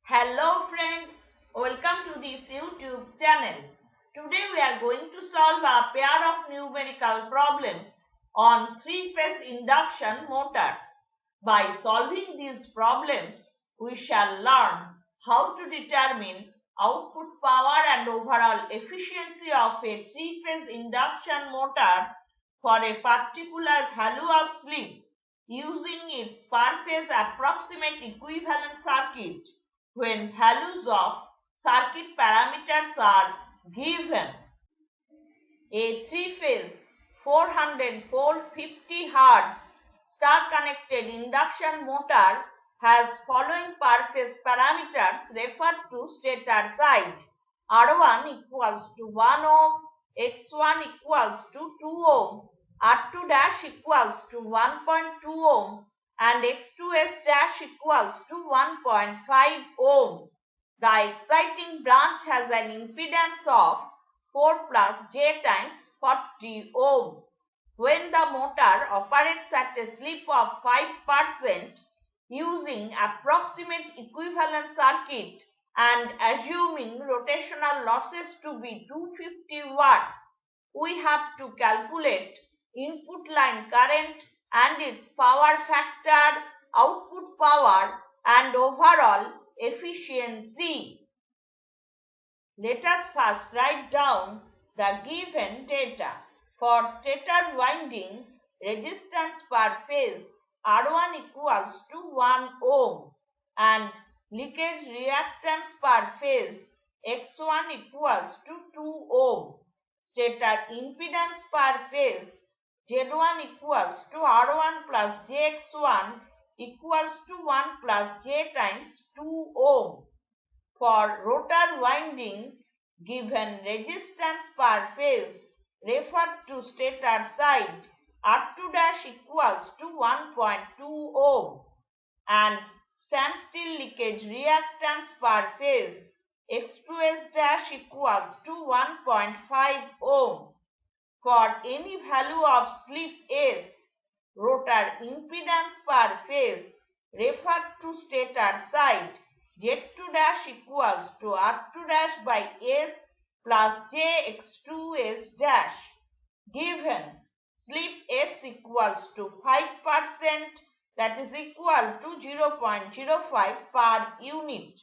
Hello friends, welcome to this YouTube channel. Today we are going to solve a pair of numerical problems on three-phase induction motors. By solving these problems, we shall learn how to determine output power and overall efficiency of a three-phase induction motor for a particular value of slip using its per-phase approximate equivalent circuit when values of circuit parameters are given. A three-phase 400-volt 50 Hz star-connected induction motor has following per-phase parameters referred to stator side. R1 equals to 1 ohm, X1 equals to 2 ohm, R2 dash equals to 1.2 ohm, and X2S dash equals to 1.5 ohm. The exciting branch has an impedance of 4 plus J times 40 ohm. When the motor operates at a slip of 5% using approximate equivalent circuit and assuming rotational losses to be 250 watts, we have to calculate input line current and its power factor, output power, and overall efficiency. Let us first write down the given data. For stator winding, resistance per phase R1 equals to 1 ohm and leakage reactance per phase X1 equals to 2 ohm. Stator impedance per phase Z1 equals to R1 plus JX1 equals to 1 plus J times 2 ohm. For rotor winding, given resistance per phase referred to stator side R2 dash equals to 1.2 ohm and standstill leakage reactance per phase X2S dash equals to 1.5 ohm. For any value of slip S, rotor impedance per phase referred to stator side Z2 dash equals to R2 dash by S plus JX2S dash. Given slip S equals to 5%, that is equal to 0.05 per unit.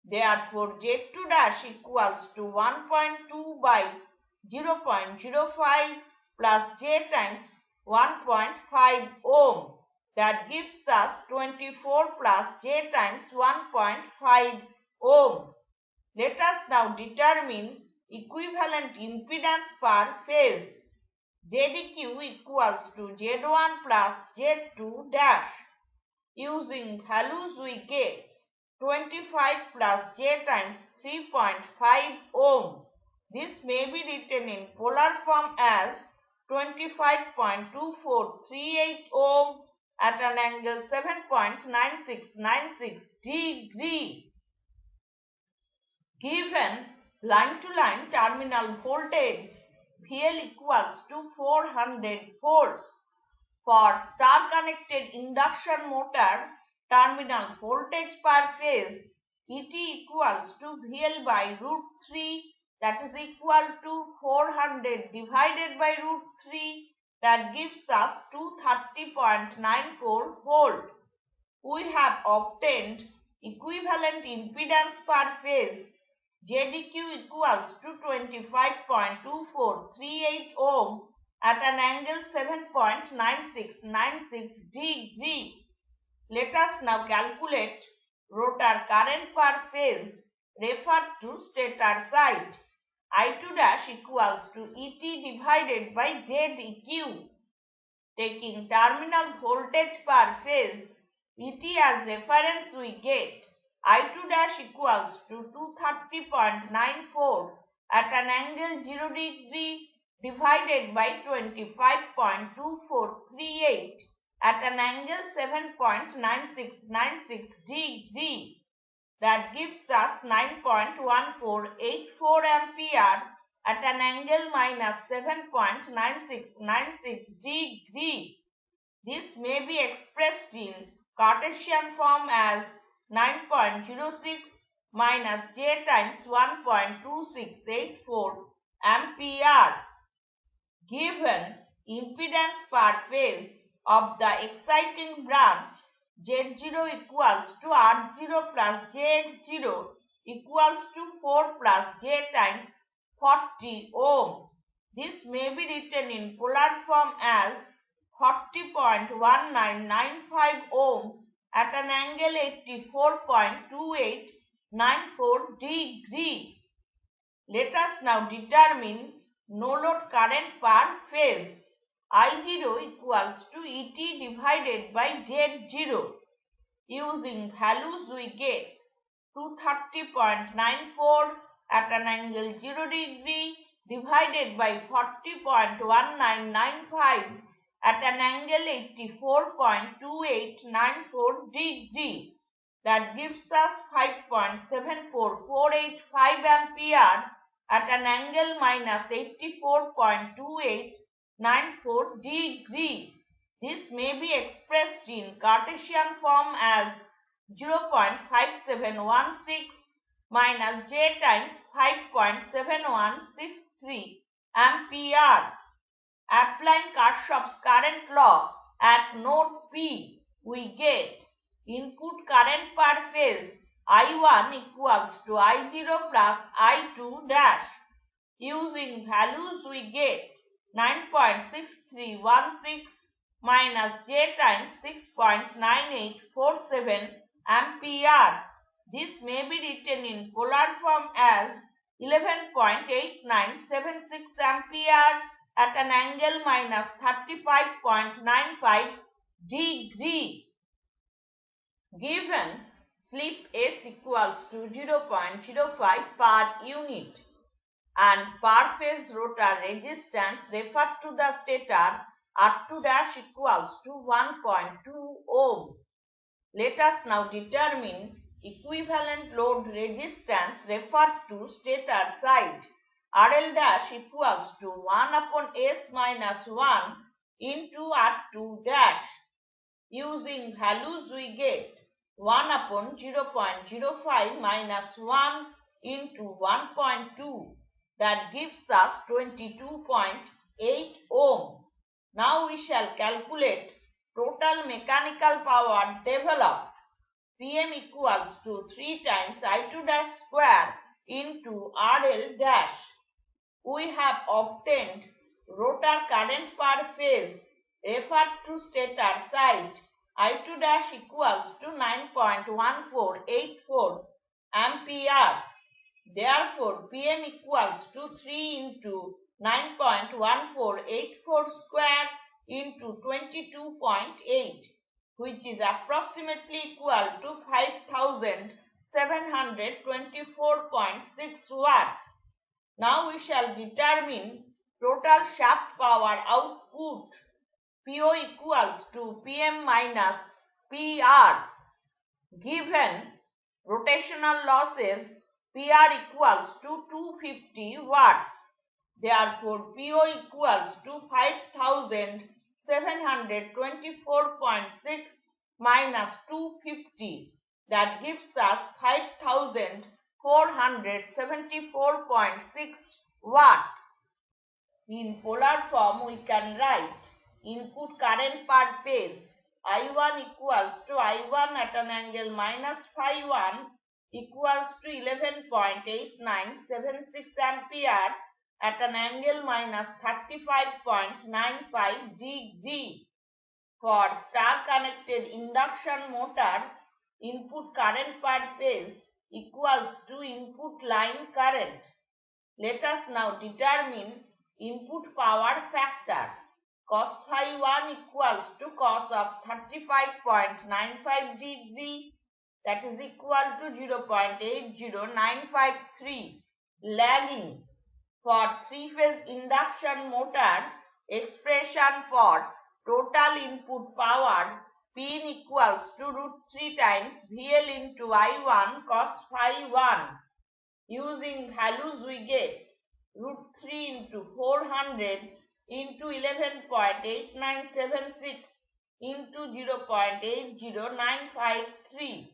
Therefore, Z2 dash equals to 1.2 by 0.05 plus J times 1.5 ohm. That gives us 24 plus J times 1.5 ohm. Let us now determine equivalent impedance per phase. ZEQ equals to Z1 plus Z2 dash. Using values we get 25 plus J times 3.5 ohm. This may be written in polar form as 25.2438 ohm at an angle 7.9696 degree. Given line-to-line terminal voltage VL equals to 400 volts. For star-connected induction motor, terminal voltage per phase ET equals to VL by root 3, that is equal to 400 divided by root 3, that gives us 230.94 volt. We have obtained equivalent impedance per phase ZEQ equals to 25.2438 ohm at an angle 7.9696 degree. Let us now calculate rotor current per phase referred to stator side. I2 dash equals to ET divided by ZEQ. Taking terminal voltage per phase ET as reference, we get I2 dash equals to 230.94 at an angle 0 degree divided by 25.2438 at an angle 7.9696 degree. That gives us 9.1484 ampere at an angle minus 7.9696 degree. This may be expressed in Cartesian form as 9.06 minus J times 1.2684 ampere. Given impedance per phase of the exciting branch Z0 equals to R0 plus JX0 equals to 4 plus J times 40 ohm. This may be written in polar form as 40.1995 ohm at an angle 84.2894 degree. Let us now determine no load current per phase. I0 equals to ET divided by Z0. Using values we get 230.94 at an angle 0 degree divided by 40.1995 at an angle 84.2894 degree. That gives us 5.74485 ampere at an angle minus 84.2894 degree. This may be expressed in Cartesian form as 0.5716 minus J times 5.7163 ampere. Applying Kirchhoff's current law at node P, we get input current per phase I1 equals to I0 plus I2 dash. Using values we get 9.6316 minus J times 6.9847 ampere. This may be written in polar form as 11.8976 ampere at an angle minus 35.95 degree. Given slip S equals to 0.05 per unit and per phase rotor resistance referred to the stator R2 dash equals to 1.2 ohm. Let us now determine equivalent load resistance referred to stator side. RL dash equals to 1 upon S minus 1 into R2 dash. Using values we get 1 upon 0.05 minus 1 into 1.2. That gives us 22.8 ohm. Now we shall calculate total mechanical power developed. PM equals to 3 times I2 dash square into RL dash. We have obtained rotor current per phase referred to stator side I2 dash equals to 9.1484 ampere. Therefore, PM equals to 3 into 9.1484 square into 22.8, which is approximately equal to 5724.6 watt. Now we shall determine total shaft power output. PO equals to PM minus PR. Given rotational losses, PR equals to 250 watts. Therefore, PO equals to 5724.6 minus 250. That gives us 5474.6 watt. In polar form, we can write input current per phase I1 equals to I1 at an angle minus phi 1 equals to 11.8976 ampere at an angle minus 35.95 degree. For star connected induction motor, input current per phase equals to input line current. Let us now determine input power factor. Cos phi 1 equals to cos of 35.95 degree, that is equal to 0.80953. Lagging. For three-phase induction motor, expression for total input power P equals to √3 times VL into I1 cos phi 1. Using values we get √3 into 400 into 11.8976 into 0.80953,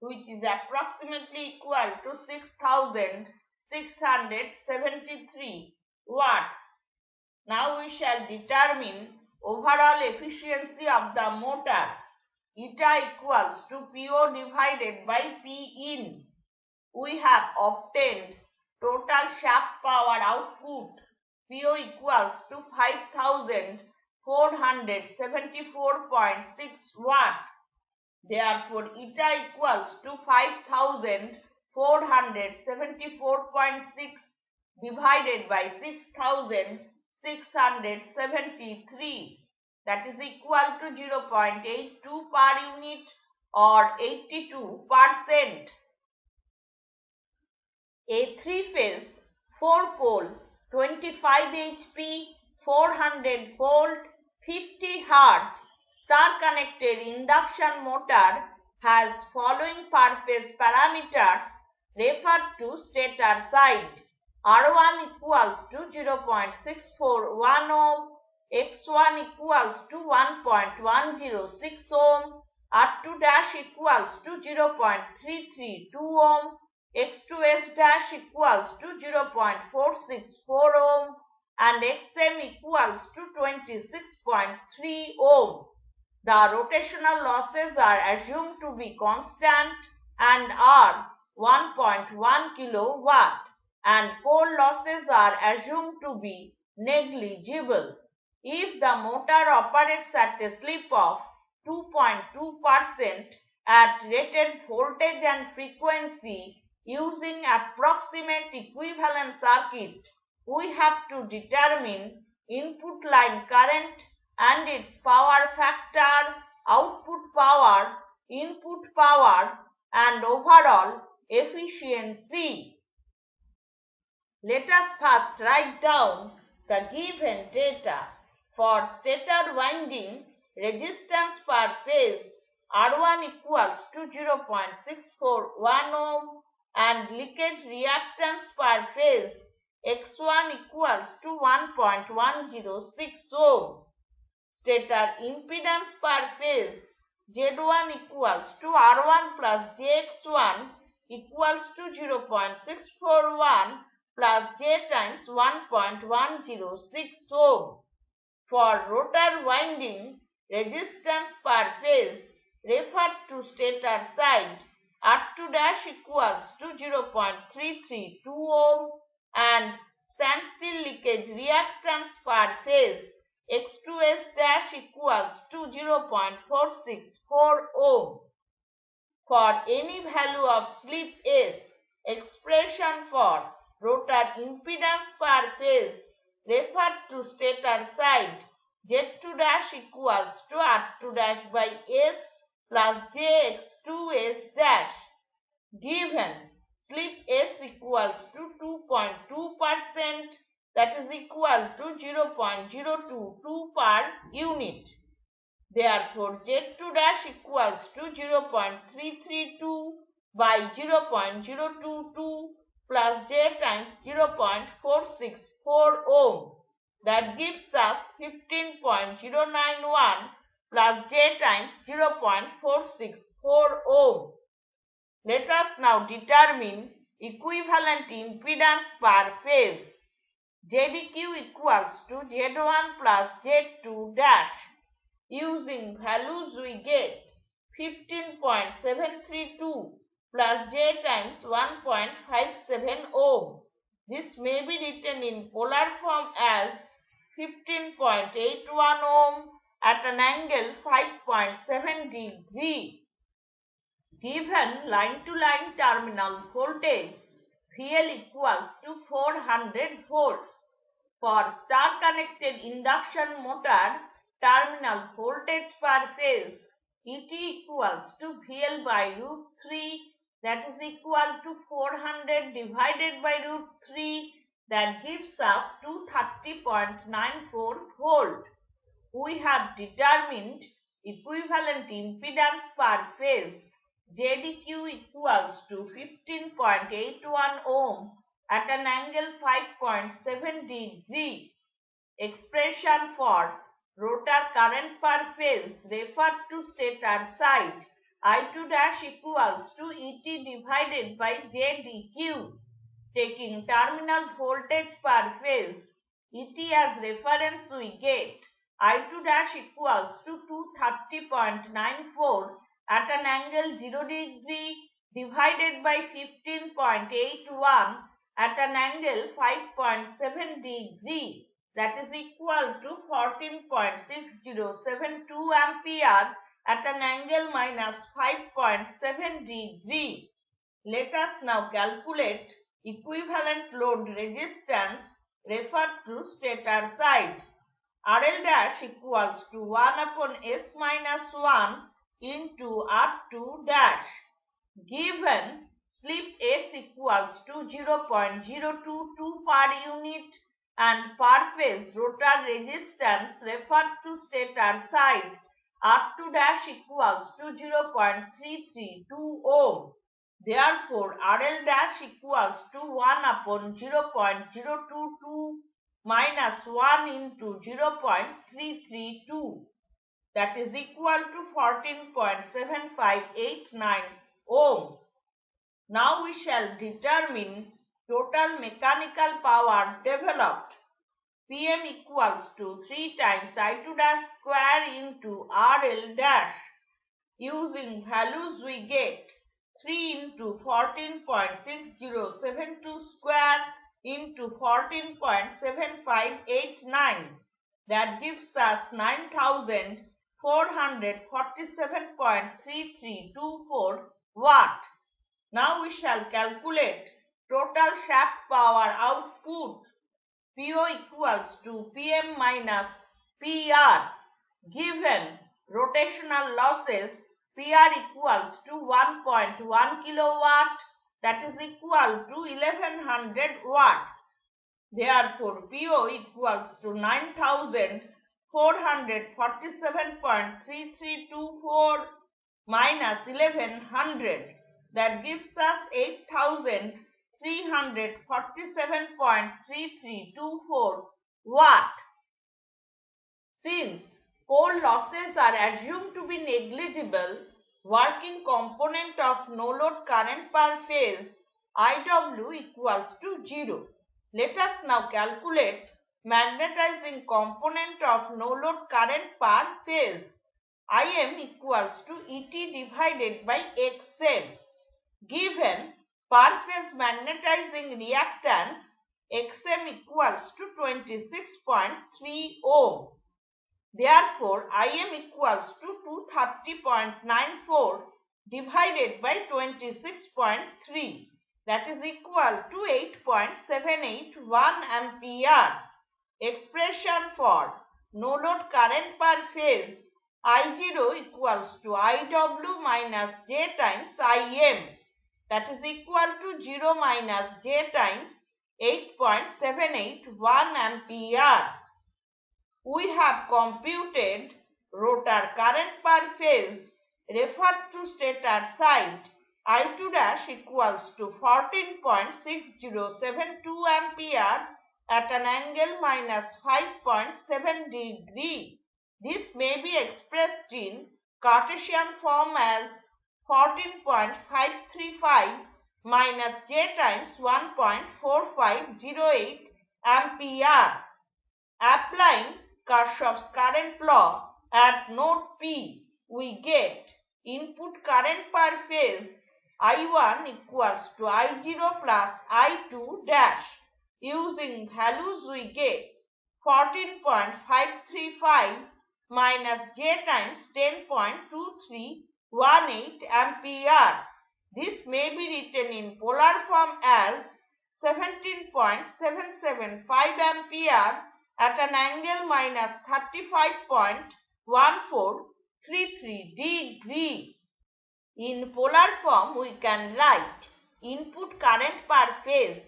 which is approximately equal to 6,673 watts. Now we shall determine overall efficiency of the motor. Eta equals to PO divided by Pin. We have obtained total shaft power output. PO equals to 5,474.6 watt. Therefore, eta equals to 5,474.6 divided by 6,673, that is equal to 0.82 per unit or 82%. A three-phase, 4-pole, 25 HP, 400 volt, 50 Hz star-connected induction motor has following per-phase parameters referred to stator side. R1 equals to 0.641 ohm, X1 equals to 1.106 ohm, R2 dash equals to 0.332 ohm, X2S dash equals to 0.464 ohm and Xm equals to 26.3 ohm. The rotational losses are assumed to be constant and are 1.1 kilowatt and pole losses are assumed to be negligible. If the motor operates at a slip of 2.2% at rated voltage and frequency using approximate equivalent circuit, we have to determine input line current and its power factor, output power, input power and overall efficiency. Let us first write down the given data. For stator winding, resistance per phase R1 equals to 0.641 ohm and leakage reactance per phase X1 equals to 1.106 ohm. Stator impedance per phase Z1 equals to R1 plus JX1 equals to 0.641 plus J times 1.106 ohm. For rotor winding, resistance per phase referred to stator side R2 dash equals to 0.332 ohm and standstill leakage reactance per phase X2S dash equals to 0.464 ohm. For any value of slip S, expression for rotor impedance per phase referred to stator side Z2 dash equals to R2 dash by S plus JX2S dash. Given slip S equals to 2.2%, that is equal to 0.022 per unit. Therefore, Z2 dash equals to 0.332 by 0.022 plus J times 0.464 ohm. That gives us 15.091 plus J times 0.464 ohm. Let us now determine equivalent impedance per phase. ZEQ equals to Z1 plus Z2 dash. Using values we get 15.732 plus J times 1.57 ohm. This may be written in polar form as 15.81 ohm at an angle 5.7 degree. Given line-to-line terminal voltage, VL equals to 400 volts. For star-connected induction motor, terminal voltage per phase, ET equals to VL by root 3, that is equal to 400 divided by root 3, that gives us 230.94 volt. We have determined equivalent impedance per phase ZEQ equals to 15.81 ohm at an angle 5.7 degree. Expression for rotor current per phase referred to stator side I2 dash equals to ET divided by JDQ. Taking terminal voltage per phase, ET as reference, we get I2 dash equals to 230.94 at an angle 0 degree divided by 15.81 at an angle 5.7 degree, that is equal to 14.6072 ampere at an angle minus 5.7 degree. Let us now calculate equivalent load resistance referred to stator side. RL dash equals to 1 upon S minus 1 into R2 dash. Given slip S equals to 0.022 per unit and per phase rotor resistance referred to stator side R2 dash equals to 0.332 ohm. Therefore, RL dash equals to 1 upon 0.022 minus 1 into 0.332, that is equal to 14.7589 ohm. Now we shall determine total mechanical power developed. PM equals to 3 times I2 dash square into RL dash. Using values we get 3 into 14.6072 square into 14.7589. That gives us 9447.3324 watt. Now we shall calculate total shaft power output. PO equals to PM minus PR. Given rotational losses, PR equals to 1.1 kilowatt, that is equal to 1100 watts. Therefore, PO equals to 9447.3324 minus 1100, that gives us 8347.3324 watt. Since coal losses are assumed to be negligible, working component of no load current per phase IW equals to 0. Let us now calculate magnetizing component of no load current per phase. IM equals to ET divided by XM. Given per phase magnetizing reactance, XM equals to 26.3 ohm. Therefore, IM equals to 230.94 divided by 26.3, that is equal to 8.781 ampere. Expression for no load current per phase I0 equals to IW minus J times IM, that is equal to 0 minus J times 8.781 ampere. We have computed rotor current per phase referred to stator side I2 dash equals to 14.6072 ampere at an angle minus 5.7 degree. This may be expressed in Cartesian form as 14.535 minus J times 1.4508 ampere. Applying Kirchhoff's current law at node P, we get input current per phase I1 equals to I0 plus I2 dash. Using values we get 14.535 minus J times 10.2318 ampere. This may be written in polar form as 17.775 ampere at an angle minus 35.1433 degree. In polar form, we can write input current per phase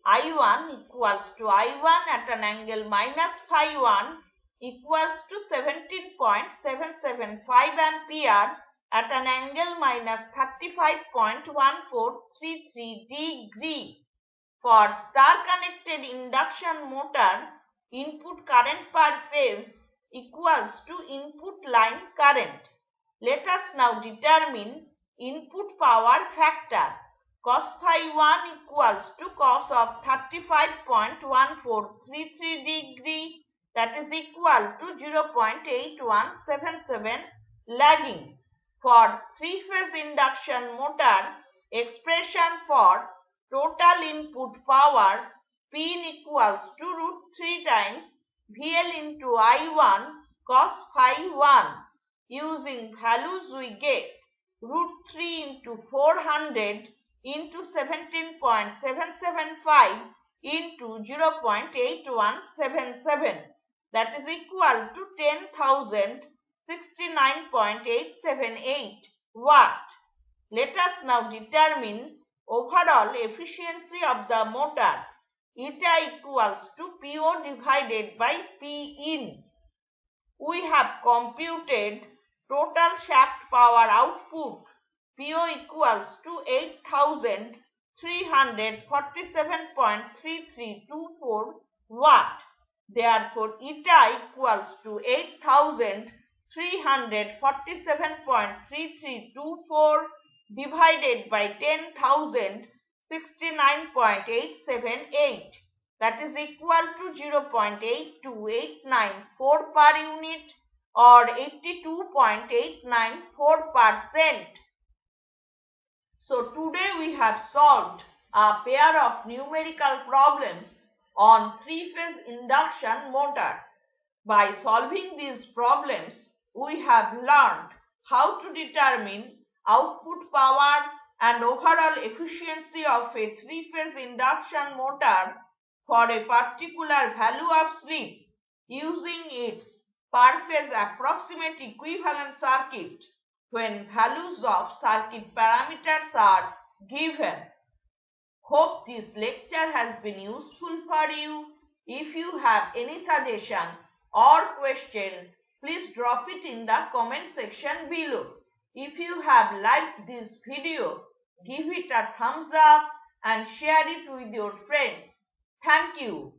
I1 equals to I1 at an angle minus phi 1 equals to 17.775 ampere at an angle minus 35.1433 degree. For star connected induction motor, input current per phase equals to input line current. Let us now determine input power factor. Cos phi 1 equals to cos of 35.1433 degree, that is equal to 0.8177 lagging. For three-phase induction motor, expression for total input power P equals to √3 times VL into I1 cos phi 1. Using values we get √3 into 400 into 17.775 into 0.8177, that is equal to 10,069.878 watt. Let us now determine overall efficiency of the motor. Eta equals to PO divided by Pin. We have computed total shaft power output. PO equals to 8,347.3324 watt. Therefore, eta equals to 8,347.3324 divided by 10,069.878. That is equal to 0.82894 per unit or 82.894%. So today we have solved a pair of numerical problems on three-phase induction motors. By solving these problems, we have learned how to determine output power and overall efficiency of a three-phase induction motor for a particular value of slip using its per phase approximate equivalent circuit when values of circuit parameters are given. Hope this lecture has been useful for you. If you have any suggestion or question, please drop it in the comment section below. If you have liked this video, give it a thumbs up and share it with your friends. Thank you.